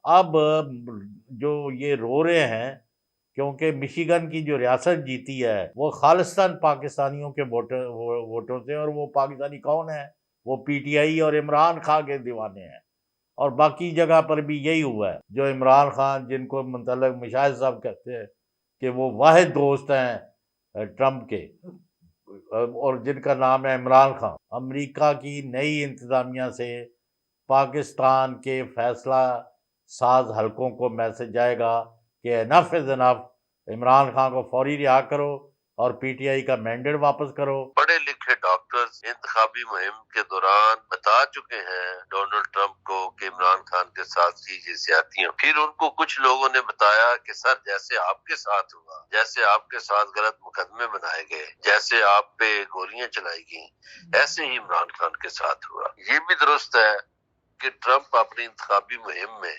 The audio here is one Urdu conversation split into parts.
اب جو یہ رو رہے ہیں کیونکہ مشیگن کی جو ریاست جیتی ہے وہ خالصتاً پاکستانیوں کے ووٹوں سے، اور وہ پاکستانی کون ہے؟ وہ پی ٹی آئی اور عمران خان کے دیوانے ہیں۔ اور باقی جگہ پر بھی یہی ہوا ہے، جو عمران خان جن کو متعلق مشاہد صاحب کہتے ہیں کہ وہ واحد دوست ہیں ٹرمپ کے، اور جن کا نام ہے عمران خان، امریکہ کی نئی انتظامیہ سے پاکستان کے فیصلہ ساز حلقوں کو میسج جائے گا کہ انف از انف، عمران خان کو فوری رہا کرو اور پی ٹی آئی کا مینڈیٹ واپس کرو۔ پڑھے لکھے ڈاکٹرز انتخابی مہم کے دوران بتا چکے ہیں ڈونلڈ ٹرمپ کو کہ عمران خان کے ساتھ کیجیے زیادتیاں، پھر ان کو کچھ لوگوں نے بتایا کہ سر جیسے آپ کے ساتھ ہوا، جیسے آپ کے ساتھ غلط مقدمے بنائے گئے، جیسے آپ پہ گولیاں چلائی گئیں، ایسے ہی عمران خان کے ساتھ ہوا۔ یہ بھی درست ہے کہ ٹرمپ اپنی انتخابی مہم میں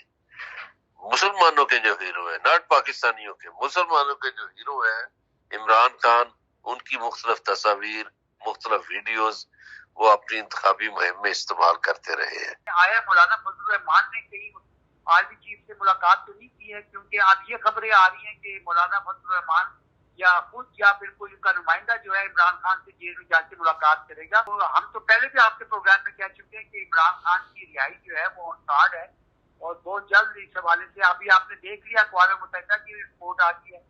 مسلمانوں کے جو ہیرو ہیں، ناٹ پاکستانیوں کے، مسلمانوں کے جو ہیرو ہیں عمران خان، ان کی مختلف تصاویر، مختلف ویڈیوز وہ اپنی انتخابی مہم میں استعمال کرتے رہے ہیں۔ آیا مولانا فضل الرحمان نے کہیں عالمی چیف سے ملاقات تو نہیں کی ہے؟ کیونکہ اب یہ خبریں آ رہی ہیں کہ مولانا فضل الرحمان یا خود یا پھر کوئی ان کا نمائندہ جو ہے عمران خان سے جیل میں جا کے ملاقات کرے گا۔ تو ہم تو پہلے بھی آپ کے پروگرام میں کہہ چکے ہیں کہ عمران خان کی رہائی جو ہے وہ آن کارڈ ہے، اور بہت جلد اس حوالے سے ابھی آپ نے دیکھ لیا اقوام متحدہ کی رپورٹ آ گئی ہے،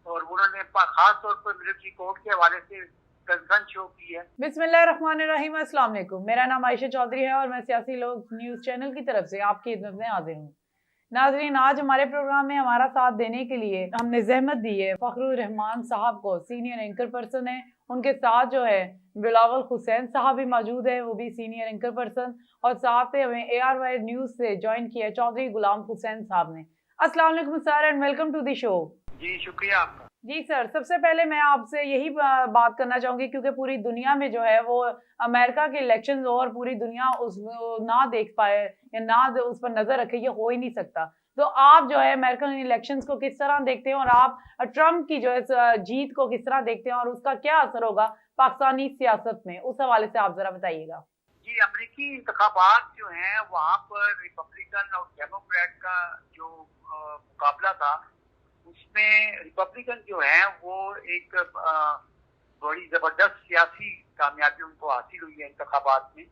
اور انہوں نے خاص طور پر ملٹری کورٹ کے حوالے سے کنسرن شو کی ہے۔ بسم اللہ الرحمن الرحیم، السلام علیکم، میرا نام عائشہ چودھری ہے اور میں سیاسی لوگ نیوز چینل کی طرف سے آپ کی خدمت میں حاضر ہوں۔ ناظرین، آج ہمارے پروگرام میں ہمارا ساتھ دینے کے لیے ہم نے زحمت دی ہے فخر الرحمان صاحب کو، سینئر اینکر پرسن ہے۔ ان کے ساتھ جو ہے بلاول حسین صاحب بھی موجود ہے، وہ بھی سینئر اینکر پرسن، اور ساتھ پہ ہمیں اے آر وائی نیوز سے جوائن کیا ہے چودھری غلام حسین صاحب نے۔ السلام علیکم sir and welcome to the show. جی شکریہ آپ کا۔ جی سر، سب سے پہلے میں آپ سے یہی بات کرنا چاہوں گی، کیونکہ پوری دنیا میں جو ہے وہ امریکہ کے الیکشنز اور پوری دنیا اس نہ دیکھ پائے یا نہ اس پر نظر رکھے، یہ ہو ہی نہیں سکتا۔ تو آپ جو ہے امریکن الیکشنز کو کس طرح دیکھتے ہیں، اور آپ ٹرمپ کی جو ہے جیت کو کس طرح دیکھتے ہیں، اور اس کا کیا اثر ہوگا پاکستانی سیاست میں، اس حوالے سے آپ ذرا بتائیے گا۔ جی، امریکی انتخابات جو ہیں وہاں پر ریپبلکن اور ڈیموکریٹ کا جو مقابلہ تھا، اس میں ریپبلکن جو ہیں وہ ایک بڑی زبردست سیاسی کامیابی ان کو حاصل ہوئی ہے انتخابات میں،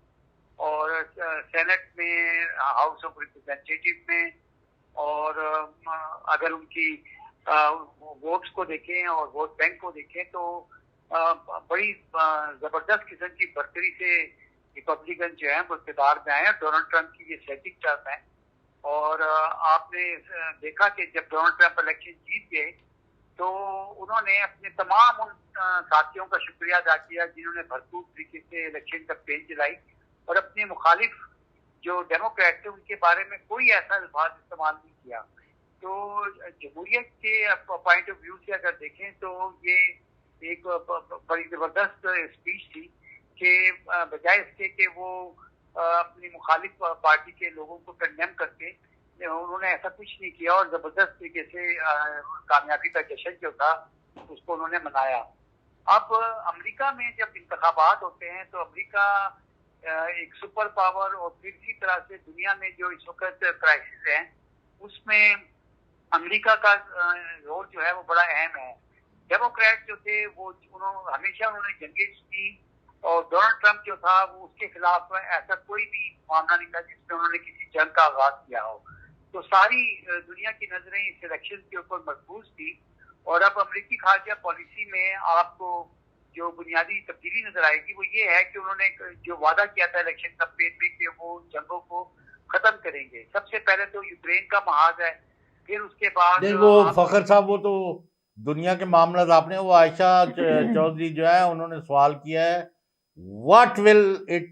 اور سینٹ میں، ہاؤس آف ریپرزینٹیٹو میں، اور اگر ان کی ووٹس کو دیکھیں اور ووٹ بینک کو دیکھیں تو بڑی زبردست قسم کی برتری سے ریپبلکن جو ہیں وہ اقتدار میں آئے ہیں۔ ڈونلڈ ٹرمپ کی یہ سیکنڈ ٹرم ہے، اور آپ نے دیکھا کہ جب ڈونلڈ ٹرمپ الیکشن جیت گئے تو انہوں نے اپنے تمام ان ساتھیوں کا شکریہ ادا کیا جنہوں نے بھرپور طریقے سے الیکشن کمپین چلائی، اور اپنے مخالف جو ڈیموکریٹ تھے ان کے بارے میں کوئی ایسا الفاظ استعمال نہیں کیا۔ تو جمہوریت کے پوائنٹ آف ویو سے اگر دیکھیں تو یہ ایک بڑی زبردست اسپیچ تھی کہ بجائے اس کے کہ وہ اپنی مخالف پارٹی کے لوگوں کو کنڈیم کرتے، انہوں نے ایسا کچھ نہیں کیا، اور زبردست طریقے سے کامیابی کا جشن جو تھا اس کو انہوں نے منایا۔ اب امریکہ میں جب انتخابات ہوتے ہیں تو امریکہ ایک سپر پاور، اور پھر اسی طرح سے دنیا میں جو اس وقت کرائسس ہے اس میں امریکہ کا رول جو ہے وہ بڑا اہم ہے۔ ڈیموکریٹ جو تھے وہ ہمیشہ انہوں نے جنگیں کی، اور ڈونلڈ ٹرمپ جو تھا وہ اس کے خلاف ایسا کوئی بھی معاملہ نہیں تھا جس میں انہوں نے کسی جنگ کا آغاز کیا ہو۔ تو ساری دنیا کی نظریں اس الیکشن کے اوپر مرکوز تھی، اور اب امریکی خارجہ پالیسی میں آپ کو جو بنیادی تبدیلی نظر آئے گی وہ یہ ہے کہ انہوں نے جو وعدہ کیا تھا الیکشن کمپین میں کہ وہ جنگوں کو ختم کریں گے۔ سب سے پہلے تو یوکرین کا محاذ ہے، پھر اس کے بعد وہ فخر صاحب، وہ تو دنیا کے معاملات آپ نے، وہ عائشہ چودھری جو ہے انہوں نے سوال کیا ہے، what will it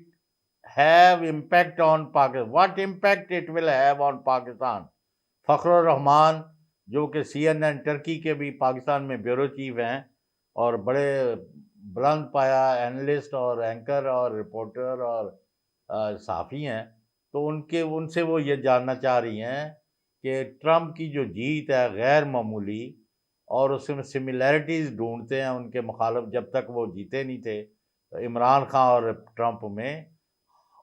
have impact on Pakistan, what impact it will have on Pakistan. فخر الرحمان جو کہ سی این این ٹرکی کے بھی پاکستان میں بیورو چیف ہیں، اور بڑے بلند پایا اینالسٹ اور اینکر اور رپورٹر اور صحافی ہیں، تو ان سے وہ یہ جاننا چاہ رہی ہیں کہ ٹرمپ کی جو جیت ہے غیر معمولی، اور اس میں سملیرٹیز ڈھونڈتے ہیں ان کے مخالف جب تک وہ جیتے نہیں تھے عمران خان اور ٹرمپ میں۔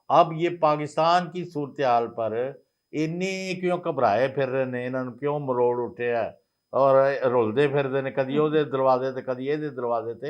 اب یہ پاکستان کی صورتحال پر ਇੰਨੀ ਕਿਉਂ ਘਬਰਾਏ ਫਿਰ ਰਹੇ ਨੇ, ਇਹਨਾਂ ਨੂੰ ਕਿਉਂ ਮਰੋੜ ਉੱਠਿਆ ਔਰ ਰੁਲਦੇ ਫਿਰਦੇ ਨੇ ਕਦੀ ਉਹਦੇ ਦਰਵਾਜ਼ੇ ਤੇ ਕਦੀ ਇਹਦੇ ਦਰਵਾਜ਼ੇ ਤੇ।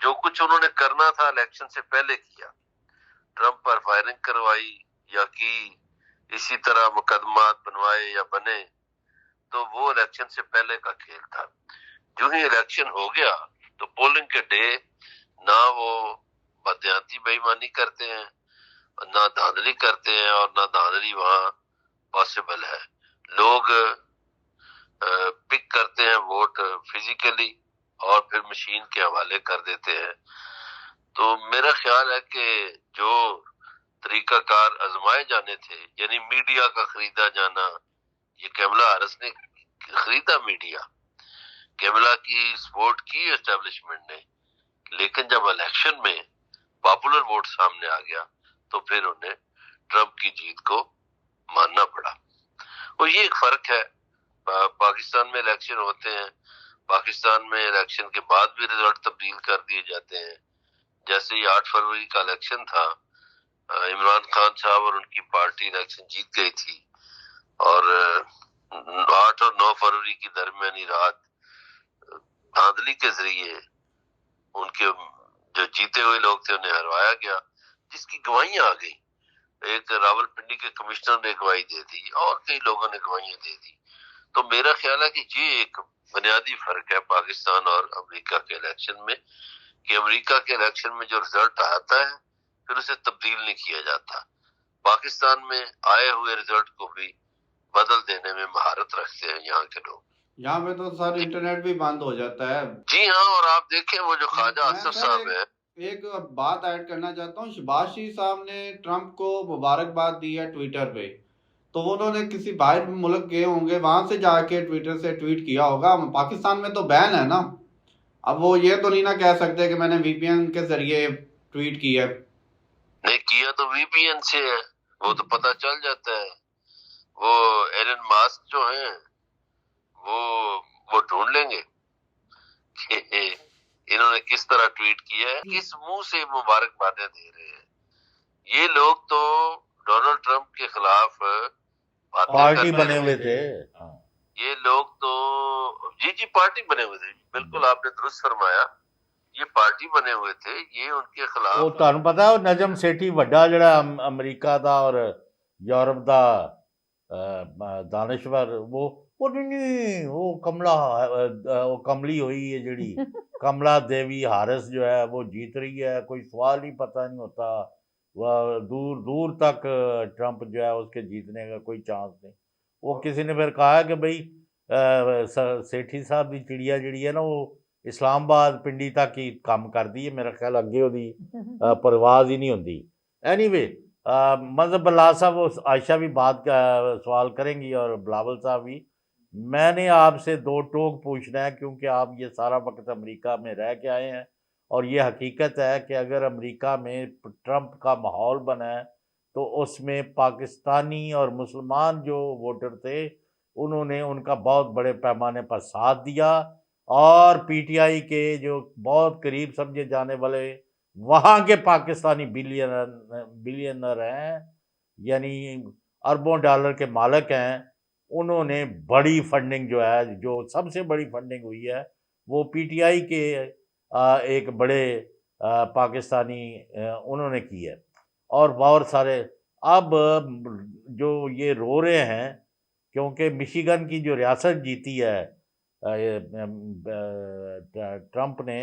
جو کچھ انہوں نے کرنا تھا الیکشن سے پہلے کیا، ٹرمپ پر فائرنگ کروائی یا کی، اسی طرح مقدمات بنوائے یا بنے، تو وہ الیکشن سے پہلے کا کھیل تھا۔ جو ہی الیکشن ہو گیا تو پولنگ کے ڈے نہ وہ بدیانتی بے ایمانی کرتے ہیں، نہ دھاندلی کرتے ہیں، اور نہ دھاندلی وہاں پاسبل ہے۔ لوگ پک کرتے ہیں ووٹ فزیکلی اور پھر مشین کے حوالے کر دیتے ہیں۔ تو میرا خیال ہے کہ جو طریقہ کار آزمائے جانے تھے، یعنی میڈیا کا خریدا جانا، یہ کیملا ہیرس نے خریدا میڈیا، کیملا کی سپورٹ کی اسٹیبلشمنٹ نے، لیکن جب الیکشن میں پاپولر ووٹ سامنے آ گیا تو پھر انہیں ٹرمپ کی جیت کو ماننا پڑا۔ اور یہ ایک فرق ہے، پاکستان میں الیکشن ہوتے ہیں، پاکستان میں الیکشن کے بعد بھی رزلٹ تبدیل کر دیے جاتے ہیں۔ جیسے یہ 8 فروری کا الیکشن تھا، عمران خان صاحب اور ان کی پارٹی الیکشن جیت گئی تھی، اور 8 اور 9 فروری کی درمیانی رات دھاندلی کے ذریعے ان کے جو جیتے ہوئے لوگ تھے انہیں ہروایا گیا، جس کی گواہیاں آ گئی۔ ایک راول پنڈی کے کمشنر نے گواہی دے دی اور کئی لوگوں نے گواہیاں دے دی۔ تو میرا خیال ہے کہ یہ ایک بنیادی فرق ہے پاکستان اور امریکہ کے الیکشن میں، کہ امریکہ کے الیکشن میں جو رزلٹ آتا ہے پھر اسے تبدیل نہیں کیا جاتا۔ پاکستان میں آئے ہوئے رزلٹ کو بھی بدل دینے میں مہارت رکھتے ہیں یہاں کے لوگ۔ یہاں پہ تو سر انٹرنیٹ بھی بند ہو جاتا ہے۔ جی ہاں، اور آپ دیکھیں وہ جو خواجہ میں آصف سر صاحب ہیں، ایک بات ایڈ کرنا چاہتا ہوں۔ شہباز شریف صاحب نے ٹرمپ کو مبارکباد دی ہے ٹویٹر پہ، تو انہوں نے کسی باہر ملک گئے ہوں گے، وہاں سے جا کے ٹویٹر سے ٹویٹ کیا ہوگا۔ پاکستان میں تو بین ہے نا، اب وہ یہ تو نہیں نہ کہہ سکتے کہ میں نے وی پی این کے ذریعے ٹویٹ کیا ہے۔ نہیں کیا تو وی پی این سے ہے، وہ تو پتہ چل جاتا ہے۔ وہ ایلن ماسک جو ہیں وہ ڈھونڈ لیں گے کہ انہوں نے کس طرح ٹویٹ کیا ہے، کس منہ سے مبارکبادیں دے رہے ہیں۔ یہ لوگ تو ڈونلڈ ٹرمپ کے خلاف باتیں پارٹی کرتے بنے ہوئے تھے۔ یہ لوگ تو جی پارٹی بنے ہوئے تھے، بالکل آپ نے درست فرمایا، یہ پارٹی بنے ہوئے تھے، یہ ان کے وہ خلاف۔ تہن پتا ہے نجم سیٹھی وڈا جڑا امریکہ دا اور یورپ دا دانشور، وہ نہیں وہ کملا وہ کملی ہوئی ہے جڑی کملا دیوی ہارس جو ہے وہ جیت رہی ہے، کوئی سوال ہی پتہ نہیں ہوتا، وہ دور دور تک ٹرمپ جو ہے اس کے جیتنے کا کوئی چانس نہیں۔ وہ کسی نے پھر کہا کہ بھئی سیٹھی صاحب دی چڑیا جڑی ہے نا وہ اسلام آباد پنڈی تک ہی کام کرتی ہے، میرا خیال اگے وہی پرواز ہی نہیں ہوتی۔ اینی وے مذہب اللہ صاحب وہ عائشہ بھی بات کا سوال کریں گی اور بلاول صاحب بھی۔ میں نے آپ سے 2 ٹوک پوچھنا ہے، کیونکہ آپ یہ سارا وقت امریکہ میں رہ کے آئے ہیں، اور یہ حقیقت ہے کہ اگر امریکہ میں ٹرمپ کا ماحول بنا ہے تو اس میں پاکستانی اور مسلمان جو ووٹر تھے انہوں نے ان کا بہت بڑے پیمانے پر ساتھ دیا، اور پی ٹی آئی کے جو بہت قریب سمجھے جانے والے وہاں کے پاکستانی بلینر ہیں، یعنی اربوں ڈالر کے مالک ہیں، انہوں نے بڑی فنڈنگ جو ہے، جو سب سے بڑی فنڈنگ ہوئی ہے وہ پی ٹی آئی کے ایک بڑے پاکستانی انہوں نے کی ہے، اور بہت سارے اب جو یہ رو رہے ہیں کیونکہ مشیگن کی جو ریاست جیتی ہے ٹرمپ نے،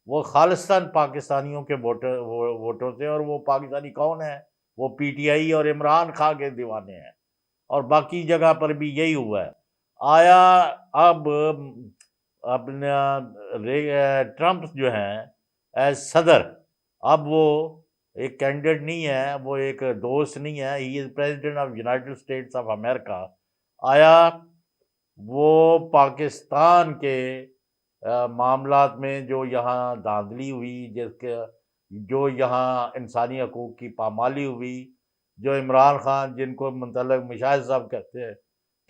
وہ خالصتاً پاکستانیوں کے ووٹوں سے، اور وہ پاکستانی کون ہیں؟ وہ پی ٹی آئی اور عمران خان کے دیوانے ہیں، اور باقی جگہ پر بھی یہی ہوا ہے۔ آیا اب اپنا ٹرمپ جو ہیں ایز صدر، اب وہ ایک کینڈیڈیٹ نہیں ہے، وہ ایک دوست نہیں ہے، he is president of United States of America. آیا وہ پاکستان کے معاملات میں جو یہاں دھاندلی ہوئی، جو یہاں انسانی حقوق کی پامالی ہوئی، جو عمران خان جن کو متعلق مشاہد صاحب کہتے ہیں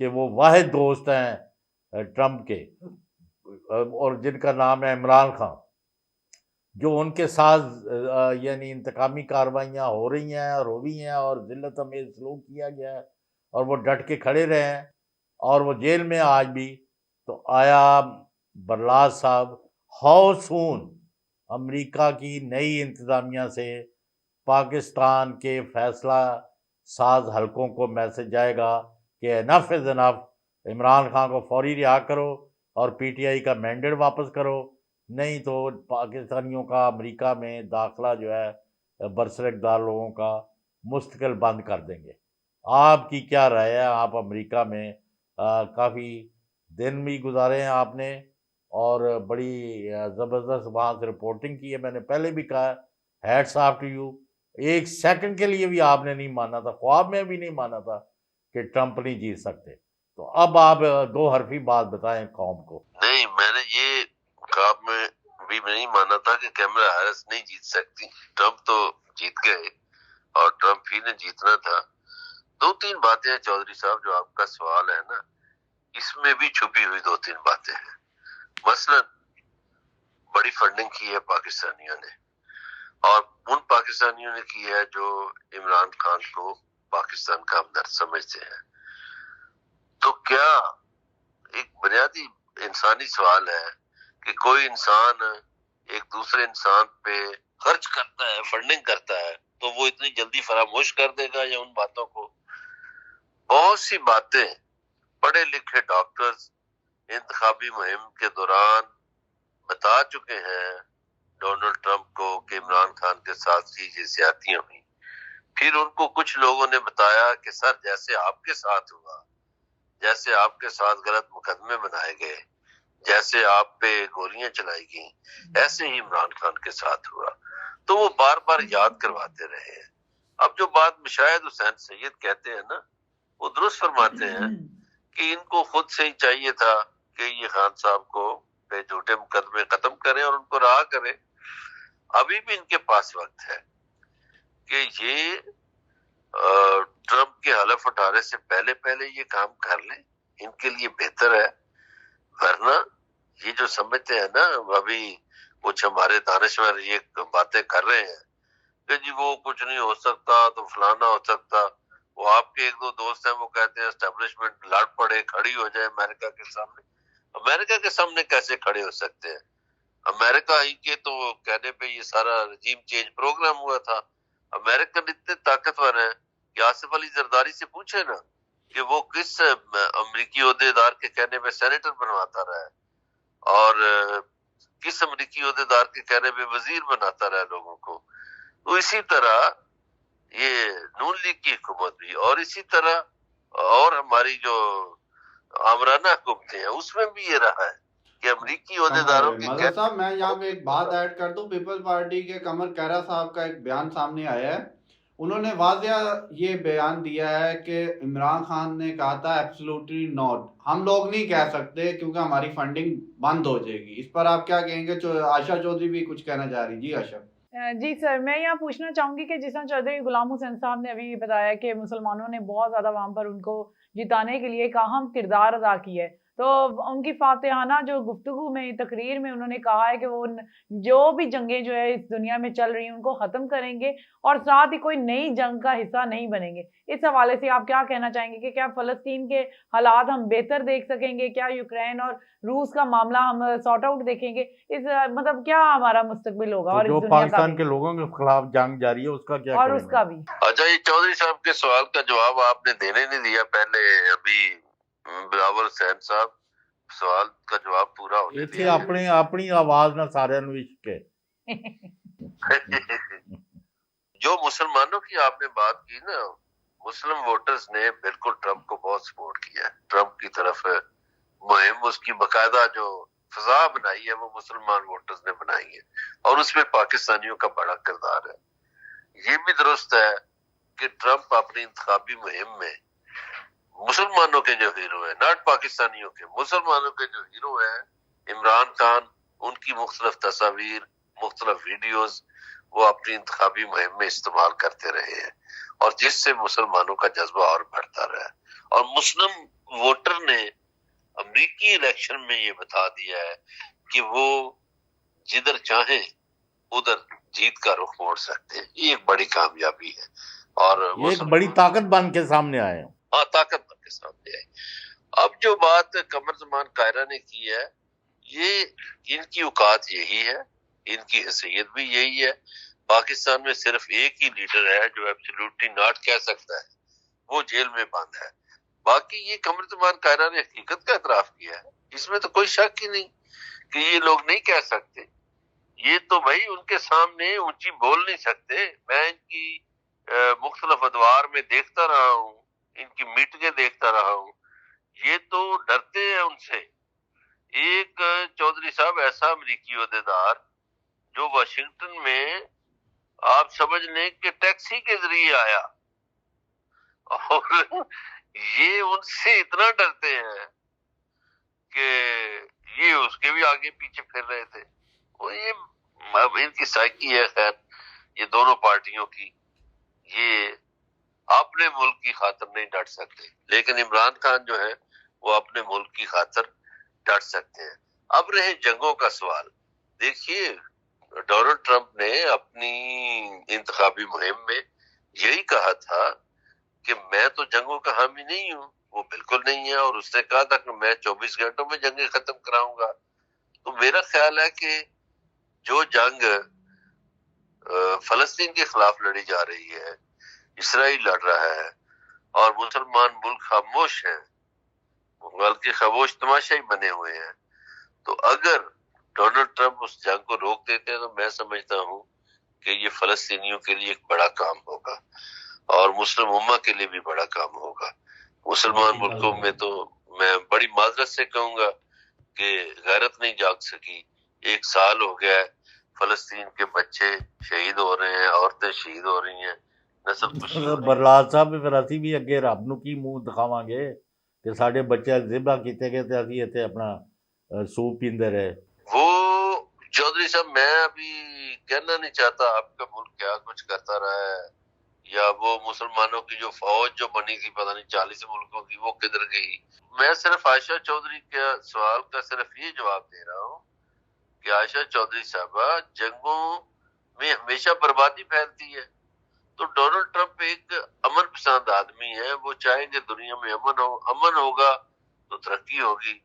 کہ وہ واحد دوست ہیں ٹرمپ کے، اور جن کا نام ہے عمران خان، جو ان کے ساتھ یعنی انتقامی کارروائیاں ہو رہی ہیں اور ہو بھی ہیں، اور ذلت امیز سلوک کیا گیا ہے، اور وہ ڈٹ کے کھڑے رہے ہیں، اور وہ جیل میں آج بھی۔ تو آیا برلاس صاحب ہاؤ سون امریکہ کی نئی انتظامیہ سے پاکستان کے فیصلہ ساز حلقوں کو میسج جائے گا کہ انف از انف، عمران خان کو فوری رہا کرو اور پی ٹی آئی کا مینڈیٹ واپس کرو، نہیں تو پاکستانیوں کا امریکہ میں داخلہ جو ہے برسر لوگوں کا مستقل بند کر دیں گے۔ آپ کی کیا رائے ہے؟ آپ امریکہ میں کافی دن بھی گزارے ہیں آپ نے، اور بڑی زبردست وہاں سے رپورٹنگ کی ہے۔ میں نے پہلے بھی کہا ہیٹس آف ٹو یو، ایک سیکنڈ کے لیے بھی آپ نے نہیں مانا تھا، خواب میں بھی نہیں مانا تھا کہ ٹرمپ نہیں جیت سکتے۔ تو اب آپ دو حرفی بات بتائیں قوم کو۔ نہیں، میں نے یہ خواب میں بھی نہیں مانا تھا کہ کیملا ہیرس نہیں جیت سکتی، ٹرمپ تو جیت گئے اور ٹرمپ ہی نے جیتنا تھا۔ دو تین باتیں ہیں چودھری صاحب، جو آپ کا سوال ہے نا، اس میں بھی چھپی ہوئی دو تین باتیں ہیں۔ مثلا بڑی فنڈنگ کی ہے پاکستانیوں نے، اور ان پاکستانیوں نے کی ہے جو عمران خان کو پاکستان کا ہمدرد سمجھتے ہیں۔ تو کیا ایک بنیادی انسانی سوال ہے کہ کوئی انسان ایک دوسرے انسان پہ خرچ کرتا ہے، فنڈنگ کرتا ہے، تو وہ اتنی جلدی فراموش کر دے گا یا ان باتوں کو؟ بہت سی باتیں پڑھے لکھے ڈاکٹرز انتخابی مہم کے دوران بتا چکے ہیں ڈونلڈ ٹرمپ کو کہ عمران خان کے ساتھ یہ زیادتیاں ہوئی۔ پھر ان کو کچھ لوگوں نے بتایا کہ سر جیسے آپ کے ساتھ ہوا، جیسے آپ کے ساتھ غلط مقدمے بنائے گئے، جیسے آپ پہ گولیاں چلائی گئیں، ایسے ہی عمران خان کے ساتھ ہوا۔ تو وہ بار بار یاد کرواتے رہے ہیں۔ اب جو بات مشاہد حسین سید کہتے ہیں نا، وہ درست فرماتے ہیں کہ ان کو خود سے ہی چاہیے تھا کہ یہ خان صاحب کو پہ جھوٹے مقدمے ختم کریں اور ان کو رہا کریں۔ ابھی بھی ان کے پاس وقت ہے کہ یہ ٹرمپ کے حلف اٹھانے سے پہلے پہلے یہ کام کر لیں، ان کے لیے بہتر ہے۔ ورنہ یہ جو سمجھتے ہیں نا، ابھی کچھ ہمارے دانشور یہ باتیں کر رہے ہیں کہ جی وہ کچھ نہیں ہو سکتا تو فلانا ہو سکتا، وہ آپ کے ایک دو دوست ہیں وہ کہتے ہیں اسٹیبلشمنٹ لڑ پڑے، کھڑی ہو جائے امریکہ کے سامنے۔ امریکہ کے سامنے کیسے کھڑے ہو سکتے ہیں؟ امریکہ ہی کے تو کہنے پہ یہ سارا رجیم چینج پروگرام ہوا تھا۔ امریکن اتنے طاقتور ہیں کہ آصف علی زرداری سے پوچھے نا کہ وہ کس امریکی عہدیدار کے کہنے پہ سینیٹر بنواتا رہا ہے، اور کس امریکی عہدیدار کے کہنے پہ وزیر بناتا رہا لوگوں کو۔ تو اسی طرح یہ نون لیگ کی حکومت بھی، اور اسی طرح اور ہماری جو آمرانہ حکومتیں ہیں اس میں بھی یہ رہا ہے کہ امریکی عہدیداروں کے مدر صاحب میں یہاں پہ ایک بات ایڈ کر دوں، پیپل پارٹی کے قمر کیرا صاحب کا ایک بیان سامنے آیا ہے۔ انہوں نے واضح یہ بیان دیا ہے کہ عمران خان نے کہا تھا ایبسلوٹلی ناٹ، ہم لوگ نہیں کہہ سکتے کیونکہ ہماری فنڈنگ بند ہو جائے گی۔ اس پر آپ کیا کہیں گے؟ عائشہ چودھری بھی کچھ کہنا چاہ رہی۔ جی عائشہ۔ جی سر، میں یہاں پوچھنا چاہوں گی کہ جس طرح چودھری غلام حسین صاحب نے ابھی بتایا کہ مسلمانوں نے بہت زیادہ وہاں پر ان کو جتانے کے لیے ایک اہم کردار ادا کیا ہے، تو ان کی فاتحانہ جو گفتگو میں تقریر میں انہوں نے کہا ہے کہ وہ جو بھی جنگیں جو ہے اس دنیا میں چل رہی ہیں ان کو ختم کریں گے اور ساتھ ہی کوئی نئی جنگ کا حصہ نہیں بنیں گے۔ اس حوالے سے آپ کیا کہنا چاہیں گے کہ کیا فلسطین کے حالات ہم بہتر دیکھ سکیں گے؟ کیا یوکرین اور روس کا معاملہ ہم سارٹ آؤٹ دیکھیں گے؟ اس مطلب کیا ہمارا مستقبل ہوگا؟ اور جو پاکستان کے لوگوں کے خلاف جنگ جاری ہے اس کا کیا؟ اور اس کا بھی۔ اچھا، یہ چودھری صاحب کے سوال کا جواب آپ نے دینے نہیں دیا پہلے، ابھی بلاول حسین صاحب سوال کا جواب پورا ہونے دیا۔ اپنی آواز نہ سارے نو عشق ہے۔ جو مسلمانوں کی آپ نے بات کی نا، مسلم ووٹرز نے بالکل ٹرمپ کو بہت سپورٹ کیا ہے۔ ٹرمپ کی طرف مہم، اس کی باقاعدہ جو فضا بنائی ہے وہ مسلمان ووٹرز نے بنائی ہے، اور اس میں پاکستانیوں کا بڑا کردار ہے۔ یہ بھی درست ہے کہ ٹرمپ اپنی انتخابی مہم میں مسلمانوں کے جو ہیرو ہیں، ناٹ پاکستانیوں کے، مسلمانوں کے جو ہیرو ہیں عمران خان، ان کی مختلف تصاویر، مختلف ویڈیوز وہ اپنی انتخابی مہم میں استعمال کرتے رہے ہیں، اور جس سے مسلمانوں کا جذبہ اور بڑھتا رہا ہے۔ اور مسلم ووٹر نے امریکی الیکشن میں یہ بتا دیا ہے کہ وہ جدھر چاہیں ادھر جیت کا رخ موڑ سکتے ہیں۔ یہ ایک بڑی کامیابی ہے، اور ایک بڑی طاقت بن کے سامنے آئے ہیں۔ ہاں، طاقت بن کے سامنے آئے۔ اب جو بات قمر زمان قاہرہ نے کی ہے، یہ ان کی اوقات یہی ہے ان کی حیثیت بھی یہی ہے. پاکستان میں صرف ایک ہی لیڈر ہے جو ایبسلیوٹلی ناٹ کہہ سکتا ہے, وہ جیل میں بند ہے. باقی یہ قمرزمان کائرہ نے حقیقت کا اعتراف کیا ہے, اس میں تو کوئی شک ہی نہیں کہ یہ لوگ نہیں کہہ سکتے. یہ تو بھائی ان کے سامنے اونچی بول نہیں سکتے. میں ان کی مختلف ادوار میں دیکھتا رہا ہوں, ان کی میٹنگیں دیکھتا رہا ہوں, یہ تو ڈرتے ہیں ان سے. ایک چودھری صاحب ایسا امریکی عہدیدار جو واشنگٹن میں آپ سمجھ لیں کہ ٹیکسی کے ذریعے آیا, اور یہ ان سے اتنا ڈرتے ہیں کہ یہ اس کے بھی آگے پیچھے پھر رہے تھے. وہ یہ ان کی سائیکی ہے. خیر یہ دونوں پارٹیوں کی, یہ اپنے ملک کی خاطر نہیں ڈٹ سکتے, لیکن عمران خان جو ہے وہ اپنے ملک کی خاطر ڈٹ سکتے ہیں. اب رہے جنگوں کا سوال, دیکھیے ڈونلڈ ٹرمپ نے اپنی انتخابی مہم میں یہی کہا تھا کہ میں تو جنگوں کا حامی نہیں ہوں. وہ بالکل نہیں ہے, اور اس نے کہا تھا کہ میں 24 گھنٹوں میں جنگیں ختم کراؤں گا. تو میرا خیال ہے کہ جو جنگ فلسطین کے خلاف لڑی جا رہی ہے, اسرائیل لڑ رہا ہے, اور مسلمان ملک خاموش ہیں, بلکہ خاموش تماشائی بنے ہوئے ہیں. تو اگر ڈونلڈ ٹرمپ اس جنگ کو روک دیتے ہیں تو میں سمجھتا ہوں کہ یہ فلسطینیوں کے لیے ایک بڑا کام ہوگا, اور مسلم امہ کے لیے بھی بڑا کام ہوگا. مسلمان ملکوں میں تو میں بڑی معذرت سے کہوں گا کہ غیرت نہیں جاگ سکی. 1 سال ہو گیا ہے, فلسطین کے بچے شہید ہو رہے ہیں, عورتیں شہید ہو رہی ہیں, نسل کشی ہو رہی ہے. برلاد صاحب پھر اسی بھی اگے رب نو کی منہ دکھاواਂਗੇ کہ ساڈے بچے ذبح کیتے گئے تے اسی ایتھے اپنا سوپ پیندے رہے. وہ چودھری صاحب میں ابھی کہنا نہیں چاہتا آپ کا ملک کیا کچھ کرتا رہا ہے, یا وہ مسلمانوں کی جو فوج جو بنی تھی پتہ نہیں 40 ملکوں کی وہ کدھر گئی. میں صرف عائشہ چودھری کے سوال کا صرف یہ جواب دے رہا ہوں کہ عائشہ چودھری صاحبہ جنگوں میں ہمیشہ بربادی پھیلتی ہے. تو ڈونلڈ ٹرمپ ایک امن پسند آدمی ہے, وہ چاہیں گے دنیا میں امن ہوگا تو ترقی ہوگی,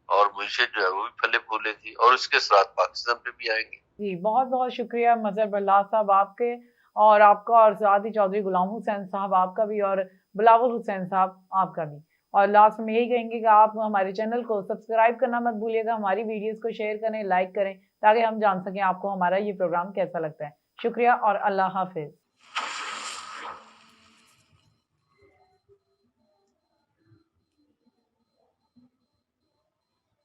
اور معیشت جو ہے وہ بھی پھلے پھولے گی, اور اس کے ساتھ پاکستان پہ بھی آئیں گے. جی بہت بہت شکریہ مظہر برلاد صاحب آپ کے, اور آپ کا, اور سعادی چودھری غلام حسین صاحب آپ کا بھی, اور بلاول حسین صاحب آپ کا بھی. اور لاسٹ میں یہی کہیں گے کہ آپ ہمارے چینل کو سبسکرائب کرنا مت بھولیے گا, ہماری ویڈیوز کو شیئر کریں, لائک کریں, تاکہ ہم جان سکیں آپ کو ہمارا یہ پروگرام کیسا لگتا ہے. شکریہ اور اللہ حافظ.